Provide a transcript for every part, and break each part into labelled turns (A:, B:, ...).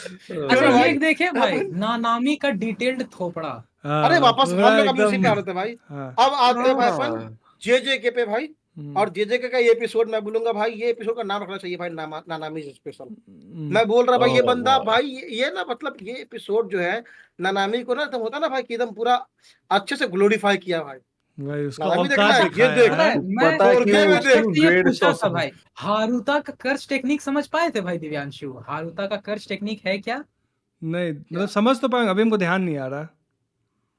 A: अच्छा
B: क्यों
A: ये
B: भाई?
A: देखे भाई, नानामी का डिटेल्ड थोपड़ा।
B: अरे
C: हाँ
B: वापस
C: पूरा
B: हम लोग अभी उसी
C: एकदम।
B: पे आ रहे थे भाई।
C: हाँ।
B: अब आते हैं भाई अपन
D: हाँ
B: जेजेके पे भाई।
C: हम्म,
B: और जेजेके का ये एपिसोड मैं बोलूंगा भाई, ये एपिसोड का नाम रखना चाहिए भाई, नानामी स्पेशल।
C: हम्म,
B: मैं बोल रहा भाई, ये
D: ओह
B: बंदा
D: गॉड।
B: भाई, ये ना मतलब ये एपिसोड जो है नानामी को ना एकदम होता ना भाई कि एकदम पूरा अच्छे से ग्लोरीफाई किया भाई।
C: भाई उसका
B: नानामी देखना
C: औकात
B: है, ये
C: दिखाया
B: देख
A: पता
C: है।
A: है मैं
D: पता है क्यों
B: 4K में
A: आपसे
B: देख।
D: उसको
A: ये
D: ग्रेड
A: पूछा
D: 100
A: था
D: से।
A: भाई, हारुता का कर्ज टेक्निक समझ पाए थे भाई दिव्यांशु? हारुता का कर्ज टेक्निक है क्या?
C: नहीं मतलब समझ तो पाएंगे, अभी हमको ध्यान नहीं आ रहा।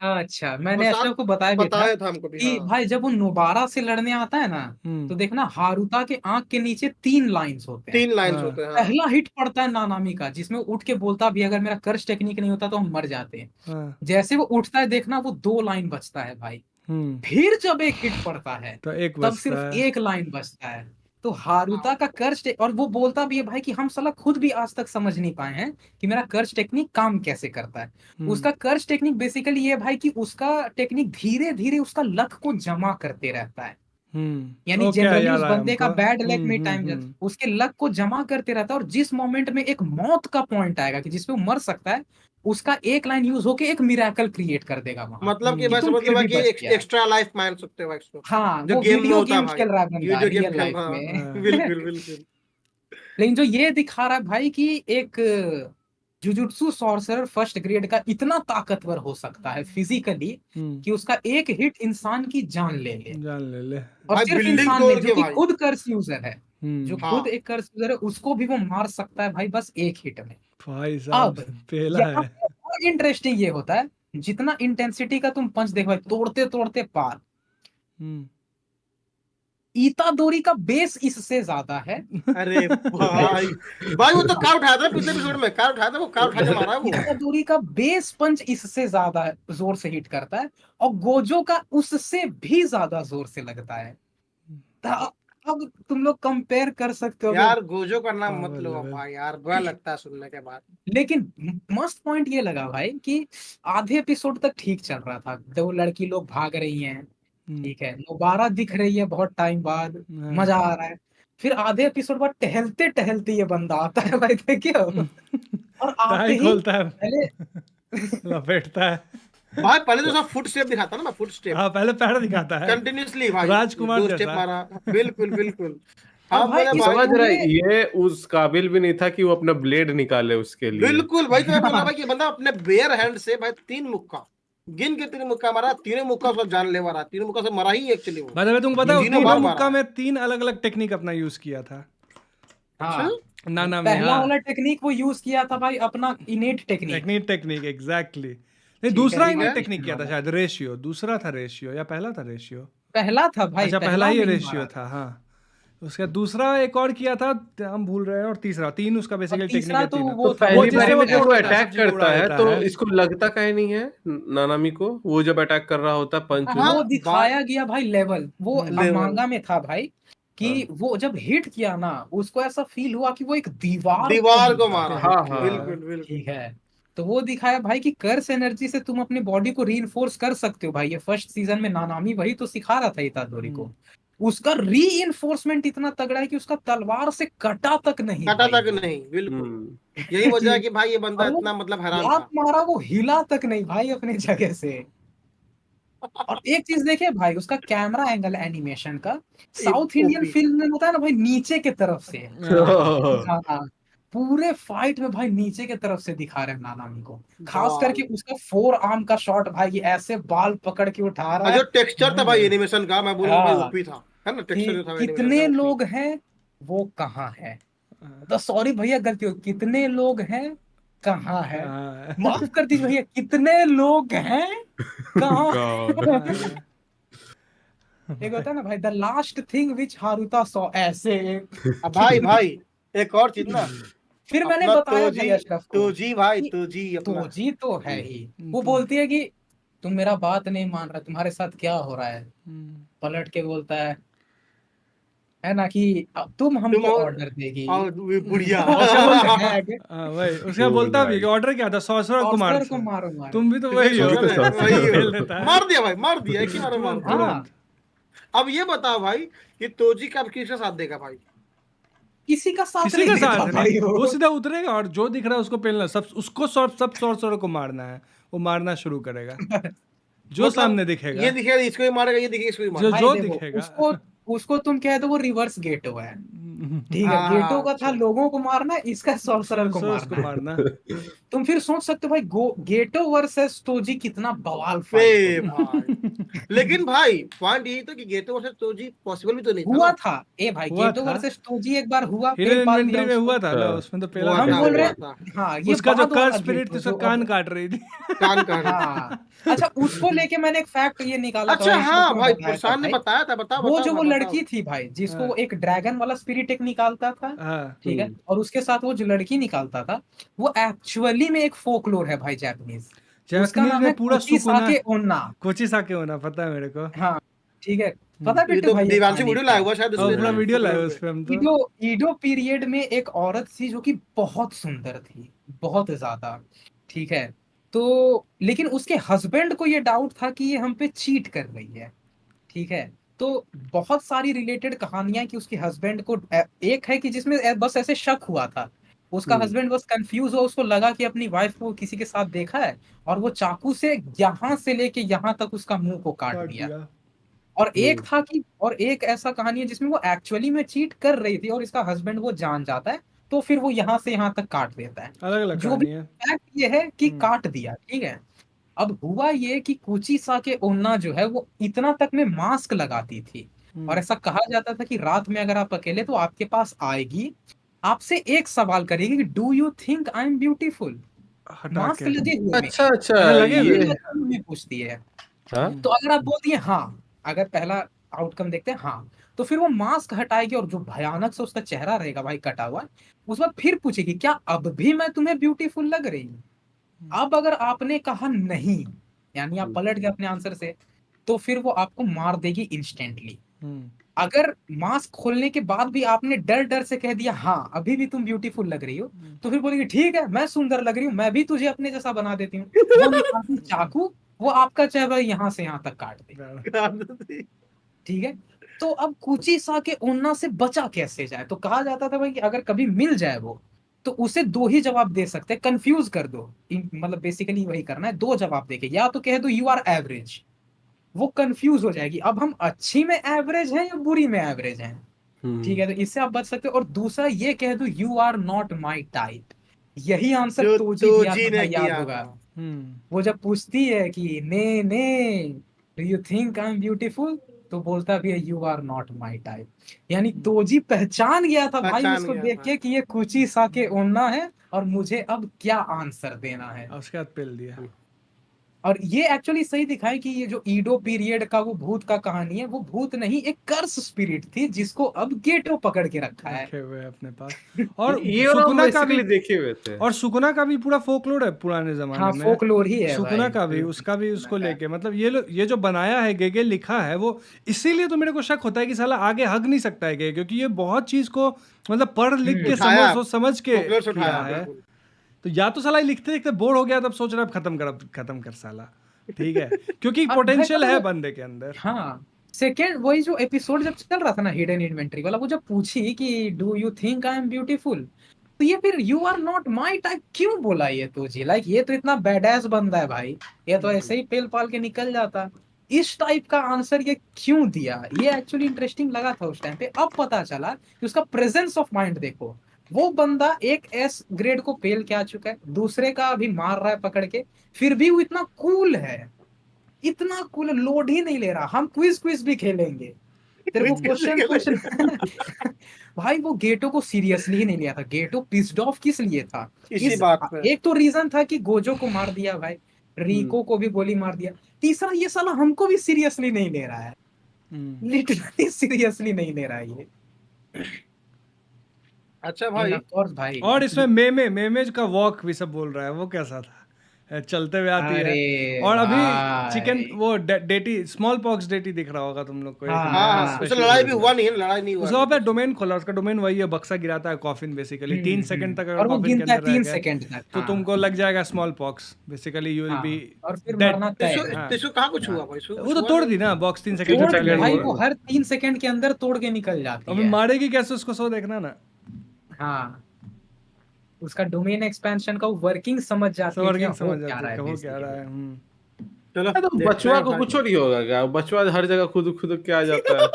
A: अच्छा, मैंने
B: प्रसाद
A: अशरफ को बताया भी था
B: बताया था हमको भी,
A: कि
B: हाँ।
A: भाई जब वो नोबारा से लड़ने आता है ना,
C: हम्म।
A: तो देखना हारुता के आंख के नीचे 3 लाइंस होते हैं।
B: 3 लाइन्स
C: हाँ
B: होते हैं, हाँ।
A: पहला हिट पड़ता है नानामी का, जिसमें वो उठ के बोलता भी अगर मेरा कर्ज टेक्निक नहीं होता तो हम मर जाते हैं।
C: हाँ।
A: जैसे वो उठता है देखना, वो 2 लाइन बचता है भाई।
C: हम्म।
A: फिर जब एक हिट पड़ता है
C: तो एक
A: तब
C: बचता
A: सिर्फ
C: है।
A: 1 लाइन बचता है। तो हारुता का और वो बोलता भी है भाई कि हम साला खुद भी आज तक समझ नहीं पाए हैं कि मेरा कर्ज टेक्निक काम कैसे करता है।
C: हम्म।
A: उसका कर्ज टेक्निक बेसिकली ये है भाई कि उसका टेक्निक धीरे धीरे उसका लक को जमा करते रहता है। यानी
C: क्या
A: जनरली
C: याद
A: उस
C: आया
A: बंदे का
C: हमको।
A: बैड लक में टाइम जाता, उसके लक को जमा करते रहता है, और जिस मोमेंट में एक मौत का पॉइंट आएगा कि जिसपे वो मर सकता है, उसका 1 लाइन यूज होके एक मिराकल क्रिएट कर देगा वहां,
B: मतलब कि
A: कि
B: वैसे
A: तुम फिर
B: मतलब है
A: भी
B: कि
A: बच गया है।
B: एक्स्ट्रा लाइफ मान सकते हो भाई इसको,
A: हाँ,
B: जो
A: वो
B: गेम में
A: वीडियो
B: होता है
A: गेम्स
B: भाई।
A: खेल रहा है बंदा
B: वीडियो गेम
A: रियल
B: खेल
A: लाइफ
B: रहा
A: में।
B: है, बिल्कुल बिल्कुल।
A: लेकिन जो ये दिखा रहा है भाई कि एक जुजुत्सु सॉर्सरर फर्स्ट ग्रेड का इतना ताकतवर हो सकता है फिजिकली कि उसका एक हिट इंसान की जान ले ले।
C: जान ले ले।
A: और
B: भाई
A: सिर्फ
B: बिल्डिंग
A: इंसान
B: तोड़
A: नहीं, जो
B: के
A: कि
B: भाई।
A: खुद कर्स यूजर है, जो खुद
B: हाँ
A: एक कर्स यूजर है, उसको भी वो मार सकता है भाई बस एक हिट में।
C: भाई साहब
A: अब
C: पहला
A: यहाँ
C: है।
A: पे और इंटरेस्टिंग ये होता है, जितना इंटेंसिटी का तुम पंच देखो भाई, तोड़ते तोड़ते पार,
C: हम्म।
A: इतादोरी का बेस इससे ज्यादा है।
B: अरे भाई, भाई वो तो कार उठाया था पिछले एपिसोड में, कार उठाया था, वो कार उठा के मारा है वो।
A: इतादोरी का बेस पंच इससे ज्यादा जोर से हिट करता है, और गोजो का उससे भी ज्यादा जोर से लगता है। तो अब तुम लोग कंपेयर कर सकते हो
B: यार गोजो का नाम मत
C: पावर
B: लो
C: लेवल।
B: भाई यार, बुरा लगता है सुनने के बाद।
A: लेकिन मस्त पॉइंट ये लगा भाई कि आधे एपिसोड तक ठीक चल रहा था, दो लड़की लोग भाग रही हैं, ठीक है, दोबारा दिख रही है बहुत टाइम बाद,
C: हाँ।
A: मजा आ रहा है। फिर आधे एपिसोड बाद टहलते टहलते ये बंदा आता है भाई, देखिए, और आते
C: टाई
A: ही
C: खोलता है,
A: पहले
C: लपेटता है।
B: भाई पहले तो सब फुट स्टेप दिखाता ना, फुट स्टेप
C: हाँ पहले पैर दिखाता है,
B: कंटिन्यूसली भाई,
C: राजकुमार
B: 2 स्टेप
C: जैसा।
B: मारा। बिल्कुल बिल्कुल।
A: और
B: हाँ
A: भाई
B: बोले
D: तू
B: भाई।
D: समझ रहा है,
A: पूरे
D: ये उस काबिल भी नहीं था कि वो अपना ब्लेड निकाले उसके लिए।
B: बिल्कुल भाई, तो मैं बोल रहा भाई कि बंदा अपने बेयर हैंड से भाई 3 मुक्का गिन के 3 मुक्का मारा, तीनों मुक्का उसका जानलेवा रहा, 3 मुक्का से मरा ही एक्चुअली वो,
C: भाई तुमको पता है
B: तीनों
C: तीनों
B: बार मारा
C: मुक्का
B: है।
C: में 3 अलग अलग टेक्निक अपना यूज किया था।
B: अच्छा।
A: हाँ,
C: नाना में,
A: पहला
C: हाँ।
A: वाला टेक्निक वो यूज किया था भाई, अपना इनेट टेक्निक,
C: टेक्निक टेक्निक एग्जैक्टली। नहीं
A: ठीक है,
C: दूसरा
B: ठीक
C: इन्हें
B: है।
C: टेक्निक किया था
A: वाला
C: शायद, रेशियो दूसरा था, रेशियो या पहला था रेशियो।
A: पहला था भाई,
C: अच्छा पहला
A: पहला
C: ही
A: में ही
C: रेशियो
A: मारा
C: था,
A: था।
C: हाँ। उसका दूसरा एक और किया था, हम भूल रहे हैं, और तीसरा, 3 उसका
A: और
C: बेसिकली टेक्निक
A: तीसरा
C: है,
A: तो
C: 3।
D: तो
A: वो था
C: वो
D: पहली
C: जिससे
D: बारी
C: वो
D: में जब वो
C: सब
D: अटैक
C: चीजें उड़ा
D: करता है
C: देता
D: तो
C: है।
D: इसको लगता काहे नहीं है नानामी को, वो जब अटैक कर रहा होता है पंच
B: हाँ
D: में।
A: वो दिखाया गया भाई लेवल, वो
B: लेवल
A: मांगा में था भाई, कि
D: हाँ
A: वो जब हिट किया ना, उसको ऐसा फील हुआ कि वो एक दीवार को
B: दीवार
A: हिट
B: को
A: कर
B: मारा
A: रहा
B: है,
A: है।
D: हाँ हाँ।
B: बिल्कुल बिल्कुल।
A: ठीक है, तो वो दिखाया भाई कि कर्स एनर्जी से तुम अपने बॉडी को रीइंफोर्स कर सकते हो भाई। ये फर्स्ट सीजन में नानामी वही तो सिखा रहा था इतादोरी को। उसका री इतना तगड़ा है कि उसका तलवार से कटा तक नहीं
B: कटा
A: भाई
B: तक
A: वो।
B: नहीं, बिल्कुल।
D: हम्म।
B: यही वजह है
A: ठीक।
B: कि भाई ये बंदा
A: और वो
B: इतना मतलब हैरान
A: लात
B: था।
A: मारा, वो हिला तक नहीं भाई अपने जगह से। और एक चीज देखे भाई, उसका कैमरा एंगल एनिमेशन का, साउथ इंडियन
B: ओपी।
A: फिल्म में होता है ना भाई, नीचे के तरफ से
C: हाँ।
A: दिखाना। पूरे फाइट में भाई नीचे के तरफ से दिखा रहे हैं नानामी को। खास करके
B: भाई
A: उसका 4 आर्म का शॉट भाई, ये ऐसे बाल पकड़ के उठा रहा
B: और
A: है।
B: जो टेक्सचर था भाई एनिमेशन का, मैं बोलूंगा भाई
A: हाँ,
B: ओपी था, है ना, टेक्सचर
A: कि
B: जो था एनिमेशन का
A: कितने
B: ओपी।
A: लोग हैं, वो कहाँ है, तो सॉरी भैया गलती हो, कितने लोग हैं, कहाँ है,
C: हाँ।
A: माफ कर दीजिए भैया, कितने लोग हैं, कहाँ
D: गॉड।
A: है? एक होता है ना भाई, the last thing which Haruta saw, ऐसे।
B: अब भाई भाई एक और चीज ना,
A: फिर मैंने
B: अपना
A: बताया भाई अशरफ को
B: तोजी भाई,
A: कि
B: तोजी अपना।
A: तोजी तो है ही। वो बोलती है कि तुम मेरा बात नहीं मान रहा, तुम्हारे साथ क्या हो रहा है? पलट के बोलता है ना कि अब तुम
B: तुम
A: हमको ऑर्डर देगी।
B: और बुढ़िया।
C: उसका बोलता,
A: हैग
C: हाँ वही उसका
D: कूल
C: बोलता भी है कि
D: भाई।
C: ऑर्डर क्या था, सॉर्सरर को मार,
A: ऑर्डर को मारो मारो।
C: तुम भी तो
B: तुम भी
C: वही हो।
D: तुम भी तो
B: सोचो ना,
D: सोचते
B: वही
D: हो।
C: फेल
B: हो।
C: देता है
B: मार दिया भाई, मार दिया, एक ही बार में मार
C: तुरंत
B: दिया।
A: हाँ,
C: तुरंत।
B: अब ये बताओ भाई कि तोजी कब किसका साथ देगा भाई?
A: किसी का साथ
C: किसी
A: नहीं
C: का
A: देता
C: साथ
A: भाई
C: नहीं, वो
A: वो।
C: सीधा उतरेगा और जो दिख रहा है उसको पेलना, सब उसको सब सॉर्सर को मारना है, वो मारना शुरू करेगा जो
B: मतलब
C: सामने
B: ये
C: दिखेगा,
B: दिखेगा इसको ही मारेगा, ये दिखेगा इसको ही
C: जो
B: मारेगा।
A: भाई
C: जो
A: देखो,
C: दिखेगा।
A: उसको तुम कह दो वो रिवर्स गेटो है, ठीक है, गेटो
B: हाँ
A: का था
B: अच्छा।
A: लोगों को मारना, इसका सॉर्सरर को
C: सॉर्सर उसको
A: मारना है।
C: मारना।
A: तुम फिर सोच सकते हो भाई गेटो वर्सेस तोजी कितना बवाल फाइट
B: ए भाई, लेकिन भाई पॉइंट यही था कि गेटो वर्सेस तोजी पॉसिबल भी तो नहीं था
A: हुआ
B: ना।
A: था। ए भाई
C: हुआ
A: गेटो
C: था,
A: वर्सेस तोजी एक बार हुआ,
C: हिडन
A: पेल पाल दिया
C: इन्वेंट्री में
A: उसको।
C: हुआ था ना,
D: हाँ।
C: उसमें तो पेला
B: हुआ
A: हम
C: दिया
B: था,
A: बोल रहे
B: हुआ
C: गया।
B: था।
A: हाँ ये
C: उसका जो
A: बाद वाला
C: कर्स स्पिरिट थी
A: गेटो
C: उसका
A: जो
C: कान
A: अब
C: काट रही थी।
B: कान कान।
A: हाँ अच्छा, उसको लेके मैंने एक फैक्ट ये निकाला था
B: अच्छा
A: भाई, इसलिए
B: हाँ
A: तुम्हें
B: भाई,
A: बताया था
B: प्रशांत ने
A: भाई।
B: बताया था, बताओ
A: वो
B: बताओ
A: जो
B: भाई
A: वो
B: बताओ।
A: लड़की थी भाई, जिसको
C: हाँ
A: वो एक ड्रैगन वाला स्पिरिट एक निकालता था,
C: हाँ।
A: ठीक है, और उसके साथ वो जो लड़की निकालता था, वो एक्चुअली में एक फोकलोर है भाई, जापानीज। उसका
C: जापानीज
A: नाम
C: में
A: है
C: पूरा
A: कोची
C: सुकुना,
A: साके ओन्ना।
C: कोची साके होना पता है मेरे को।
A: हाँ ठीक है, पता है
B: ये
A: बेटे
B: तो
A: भाई ये
B: देवांशु
A: कहानी
B: वीडियो
A: क्या
B: लाया
A: है।
B: हुआ शायद इस
C: और
B: पे
C: पूरा
B: ना,
C: वीडियो लाया
B: फुटबॉल
C: उस
B: पे।
C: पे हम तो।
A: ईडो पीरियड में एक औरत थी जो कि बहुत सुंदर थी, बहुत ज्यादा, ठीक है। तो लेकिन उसके हस्बैंड को ये डाउट था कि ये हम पे चीट कर रही है, ठीक है। तो बहुत सारी रिलेटेड कहानियां कि उसके हस्बैंड को एक है कि जिसमें बस ऐसे शक हुआ था, उसका हस्बैंड बस कंफ्यूज हुआ, उसको लगा कि अपनी वाइफ को किसी के साथ देखा है, और वो चाकू से यहाँ से लेके यहाँ तक उसका मुंह को काट
C: काट
A: दिया।
C: दिया।
A: और एक ऐसा कहानी है जिसमें वो एक्चुअली में चीट कर रही थी और इसका हस्बैंड वो जान जाता है, तो फिर वो यहाँ से यहाँ तक काट देता है।
C: अलग अलग
A: जो भी
C: कहानी है।
A: फैक्ट ये है कि
C: हम्म।
A: काट दिया, ठीक है। अब हुआ ये कि कुची साके ओन्ना जो है वो इतना तक में मास्क लगाती थी, और ऐसा कहा जाता था कि रात में अगर आप अकेले तो आपके पास आएगी, आपसे एक सवाल करेगी कि do you think I am beautiful,
C: हटा
A: मास्क
C: के।
A: लगे हुए में
D: अच्छा अच्छा,
C: अच्छा लगे हुए।
D: ये
A: में पूछती है।
D: हाँ
A: तो अगर आप बोलती है हाँ, अगर पहला आउटकम देखते हैं हाँ, तो फिर वो मास्क हटाएगी और जो भयानक से उसका चेहरा रहेगा भाई कटा हुआ, उस बाद फिर पूछेगी क्या अब भी मैं तुम्हें ब्यूटीफुल लग रही हूँ। अब अगर आपने कहा नहीं, यानी आप पलट गए अपने आंसर से, तो फिर वो आपको मार देगी इंस्टेंटली। अगर मास्क खोलने के बाद भी आपने डर डर से कह दिया हाँ अभी भी तुम ब्यूटीफुल लग रही हो, तो फिर बोलेगी ठीक है मैं सुंदर लग रही हूँ, मैं भी तुझे अपने जैसा बना देती हूँ। वो निकालती चाकू, वो आपका चेहरा यहाँ से यहाँ तक काट दे, ठीक है। तो अब कुची सा के ओन्ना से बचा कैसे जाए, तो कहा जाता था भाई कि अगर कभी मिल जाए वो, तो उसे दो ही जवाब दे सकते हैं, कंफ्यूज कर दो, मतलब बेसिकली वही करना है, दो जवाब देके, या तो कह दो यू आर एवरेज, वो कंफ्यूज हो जाएगी अब हम अच्छी में एवरेज हैं या बुरी में एवरेज हैं, ठीक है, तो इससे आप बच सकते हो। और दूसरा ये कह दो you are not my type, यही आंसर
B: जो
A: तोजी दिया
B: तोजी
A: था
B: ने
A: भाई, याद
B: किया
A: होगा।
B: था।
A: वो जब पूछती है कि ने do you think I am beautiful, तो बोलता भी है you are not my type. यानी तोजी पहचान गया था भाई
B: पहचान
A: उसको
B: गया
A: देख
B: था।
A: के कि ये कुची साके ओन्ना है और मुझे अब क्या आंसर देना है।
C: और उसके बाद पेल दिया।
A: और ये एक्चुअली सही दिखाई कि ये जो ईडो पीरियड का वो भूत का कहानी है, वो भूत नहीं, एक कर्स स्पिरिट थी जिसको अब गेटो पकड़ के रखा है।
C: रखे हुए अपने पास। और
D: ये वाला
C: सुकुना का भी,
D: बेसिकली देखे हुए थे।
C: और सुकुना का भी पूरा फोकलोर है पुराने जमाने
A: हाँ
C: में।
A: फोकलोर ही है
C: सुकुना
A: भाई।
C: का भी, उसका भी उसको लेके, मतलब ये जो बनाया है गेगे लिखा है वो, इसीलिए तो मेरे को शक होता है कि साला आगे हग नहीं सकता है गेगे, क्योंकि ये बहुत चीज को मतलब पढ़ लिख के
B: उठाया,
C: समझ के
B: फोकलोर से
C: किया
B: उठाया,
C: है।
B: बिल्कुल।
C: तो या तो साला लिखते लिखते बोर हो गया, तब सोच रहा है खत्म कर साला, ठीक है, क्योंकि
A: अब
C: पोटेंशियल
A: भाई
C: है
A: पता
C: बंदे के अंदर।
A: हाँ सेकेंड वही जो एपिसोड जब चल रहा था ना हिडन इन्वेंट्री वाला, वो जब पूछी कि do you think I am beautiful, तो ये फिर you are not my type क्यों बोला ये तुझे, लाइक ये तो इतना बैडैस बंदा है भाई, ये तो ऐसे ही पेल पाल के निकल जाता, इस टाइप का आंसर ये क्यों दिया, ये एक्चुअली इंटरेस्टिंग लगा था उस टाइम पे। अब पता चला कि उसका प्रेजेंस ऑफ माइंड देखो, वो बंदा एक एस ग्रेड को पेल के आ चुका है, दूसरे का अभी मार रहा है पकड़ के, फिर भी वो इतना कूल है, इतना कूल, लोड ही नहीं ले रहा। हम क्विज भी खेलेंगे, तेरे को क्वेश्चन भाई वो गेटो को सीरियसली ही नहीं लिया था, गेटो पिस्ड ऑफ किस लिए था,
B: इसी बात पे।
A: एक तो रीजन था कि गोजो को मार दिया भाई, रिको को भी गोली मार दिया, तीसरा ये साला हमको भी सीरियसली नहीं ले रहा है, लिटरली सीरियसली नहीं ले रहा है ये।
B: अच्छा भाई,
A: भाई
C: और इसमें मेमे का वॉक भी सब बोल रहा है, वो कैसा था, चलते हुए आती
A: अरे
C: है। और अभी
A: भाई।
C: चिकन वो डेटी, स्मॉल पॉक्स डेटी दिख रहा होगा तुम लोग को,
A: हाँ,
C: एक
B: हाँ
C: नया
B: उससे
C: special
B: लड़ाई भी
C: version।
B: हुआ नहीं है, लड़ाई नहीं हुआ
C: उसका अपना डोमेन खोला, उसका डोमेन वही है, बक्सा गिराता है कॉफिन बेसिकली, 3 सेकंड तक अगर
A: और वो
C: कॉफिन के
A: गिनता है
C: अंदर रह
A: 3
C: गए
A: सेकंड तक,
C: तो
A: हाँ।
C: तुमको लग जाएगा small pox, basically you will
A: हाँ,
C: बी
A: और फिर
C: dead।
A: मरना तय है।
C: हाँ।
B: तिसु कहाँ कुछ हुआ भाई?
C: वो तो तोड़ दी ना बॉक्स 3 सेकंड
A: तोड़
C: में पहले।
A: भाई
D: हुआ।
A: वो हर 3 सेकंड के अंदर तोड़ के निकल जाती
C: अब
A: है।
C: मारेगी कैसे उसको, सो देखना ना।
A: हाँ, उसका डोमेन एक्सपेंशन का वर्किंग समझ जाती है कि
C: वर्किंग
A: हाँ, हो
C: समझ
A: क्या
C: जाते
A: रहा
C: हैं
A: है
C: कि वो क्या रहा
A: basically।
C: है।
B: चलो
D: तो
B: देखते
D: बचवा
B: हैं
D: को
B: भाई।
D: कुछ नहीं होगा क्या? बचवा हर जगह खुद खुद के आ जाता है।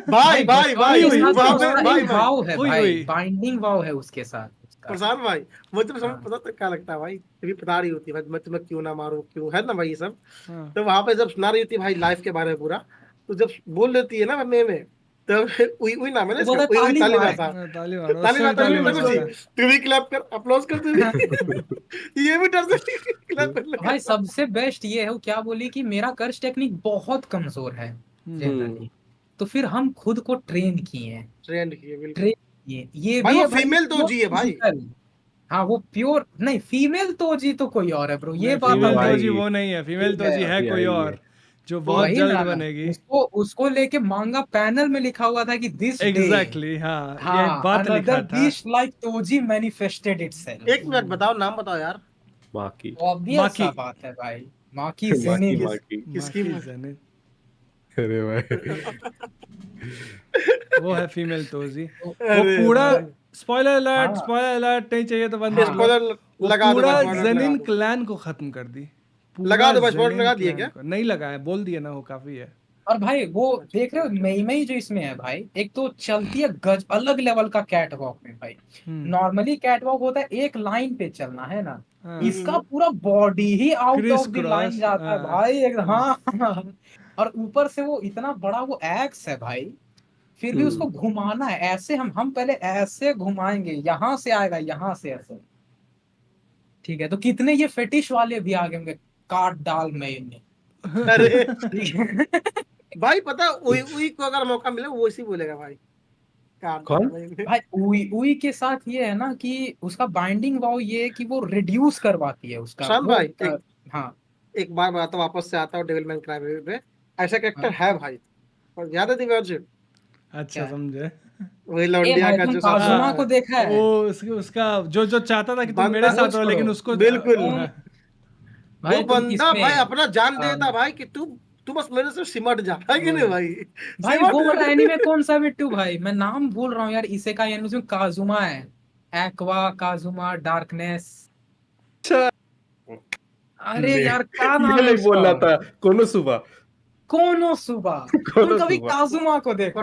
B: भाई भाई
A: बचवा
B: भाई
A: के
C: ओए,
A: साथ
B: वहां
A: तो
B: पे
A: उसका
B: भाई
A: एक
B: भाई
A: वाव है
C: ओए,
A: भाई,
C: ओए।
A: बाइंडिंग वाव है उसके साथ उसका।
B: प्रशांत भाई, मुझे समझ
A: हाँ
B: पता तो क्या लगता है भाई, तेरी बता रही होती है भाई, मैं तुम्हें क्यों ना मारूं, क्यों है ना भाई ये सब।
C: हाँ।
B: तो वहां पे जब सुना रही होती है भाई लाइफ के बारे में पूरा, तो जब बोल देती है ना मैं में, तब उई उई नाम है ना
A: तो
B: इसका,
A: बोलता है
B: उई उई
A: ताली
B: ताली
A: मार।
B: मारता।
C: ताली मारो,
B: ताली
C: उससे भी
B: मारता
C: ताली
B: भी
C: मार
B: रघु जी,
C: सकता है।
B: तू भी क्लैप कर, अप्लॉज कर तू भी। ये भी डर से क्लैप कर
A: भाई
B: लगा।
A: सबसे बेस्ट ये है, वो क्या बोली कि मेरा कर्ज टेक्निक बहुत कमजोर है जनरली, तो फिर हम खुद को ट्रेन किए हैं,
B: ट्रेंड किए बिल्कुल।
A: ट्रेन किए, ये
B: भाई
A: भी
B: वो
A: है भाई
B: फीमेल तो
A: pure
B: जी है भाई।
A: physical। हाँ वो प्योर नहीं, फीमेल तो जी तो कोई और है ब्रो, ये
C: नहीं,
A: बात
C: फीमेल
A: हम
C: तो
A: देख
C: जी
D: भाई
C: वो नहीं है, फीमेल
A: ठीक
C: तो
A: है।
C: जी है
D: अभी
C: कोई
D: आई है।
C: और, जो
B: तो
C: बहुत
A: वही
C: जल्द
A: ना,
C: बनेगी।
A: उसको लेके मांगा पैनल में लिखा हुआ था कि दिस डे,
C: एग्जैक्टली हाँ, ये
A: हाँ,
C: बात लिखा
A: अनदर
C: था।
A: Beast like Toji manifested itself.
B: एक मिनट बताओ, नाम बताओ यार।
D: बाकी
A: ऑब्वियस सा
C: माकी।
A: बात है भाई, माकी
D: बाकी
A: जेनिन।
D: बाकी
B: किसकी
C: माकी जनिन,
D: अरे भाई।
C: वो है फीमेल तो जी। वो
B: अरे
C: पूरा,
B: भाई,
C: स्पॉइलर अलर्ट,
A: हाँ
C: स्पॉइलर अलर्ट नहीं चाहिए तो बंद कर लो।
B: स्पॉइलर
C: वो
B: लगा दो
C: पूरा
B: भाई, स्पॉइलर लगा
C: जेनिन
B: दो।
C: क्लैन को खत्म कर दी,
B: लगा
C: पूरा
B: दो भाई, स्पॉइलर
C: जेनिन
B: लगा दिए
C: क्लैन
B: क्या?
C: को नहीं लगाया, बोल दिया ना, वो काफी है।
A: और भाई वो
B: अच्छा
A: देख रहे हो
B: ठीक है।
A: मई मई जो इसमें है भाई, एक तो चलती है गज अलग लेवल का कैट वॉक में भाई।
C: हम्म।
A: नॉर्मली कैट वॉक होता है एक लाइन पे चलना है ना,
C: हाँ,
A: इसका पूरा बॉडी ही आउट
C: क्रिस
A: ऑफ द लाइन
C: क्रॉस,
A: जाता है
C: हाँ।
A: भाई एक, हाँ। और ऊपर से वो इतना बड़ा वो एक्स है भाई, फिर भी उसको घुमाना है ऐसे, हम पहले ऐसे घुमाएंगे, यहाँ से आएगा, यहाँ से ऐसे, ठीक है। तो कितने ये फेटिश वाले भी आ गए होंगे, काट डाल में इन्हें,
B: अरे
A: ठीक है।
B: भाई पता है, उई उई को अगर मौका मिले वो इसी बोलेगा भाई, काट डाल
D: कौन?
B: भाई।
A: भाई उई उई के साथ ये है ना कि उसका बाइंडिंग वाव ये है कि वो रिड्यूस करवाती है उसका
B: शाम
A: वो
B: भाई, एक
A: हाँ
B: एक बार बताता हूँ, वापस से आता हूँ डेविल मैन क्राई पे, ऐसा कैरेक्टर
A: हाँ।
B: है भाई, और याद है दिव्यांशु,
C: अच्छा
A: क्या है?
C: समझे।
B: वही
A: ए
B: लौंडिया
A: भाई
B: का
A: तुम
B: जो
A: काजुमा
B: साथ
A: को
C: हाँ,
A: देखा है?
C: वो उसका जो चाहता था कि तुम मेरे
B: बंदा,
A: वो
C: साथ रहो,
A: छोड़ो,
C: लेकिन उसको
B: बिल्कुल
A: तुम
C: हाँ,
B: वो
A: भाई तुम
B: बंदा भाई
A: इसमें
B: अपना जान देता
A: अम,
B: भाई कि तू बस मेरे से सिमट जा, है कि नहीं
C: वो
B: भाई?
A: भाई
B: सिमट
A: वो वाला
B: जा।
A: एनीमे कौन सा बिट्टू भाई, मैं नाम भूल रहा हूँ यार, इसे का एनीमे में काजुमा है, एक्वा काजुमा डार्कनेस,
D: अच्छा,
A: अरे
D: ले
A: यार क्या
D: ये
A: नाम है
D: नहीं
A: उसका,
D: बोलना था। कोनो सुबह।
A: कोनो सुबा। तुम
D: कोनो
A: कभी
D: सुबह।
A: काजुमा को देखो।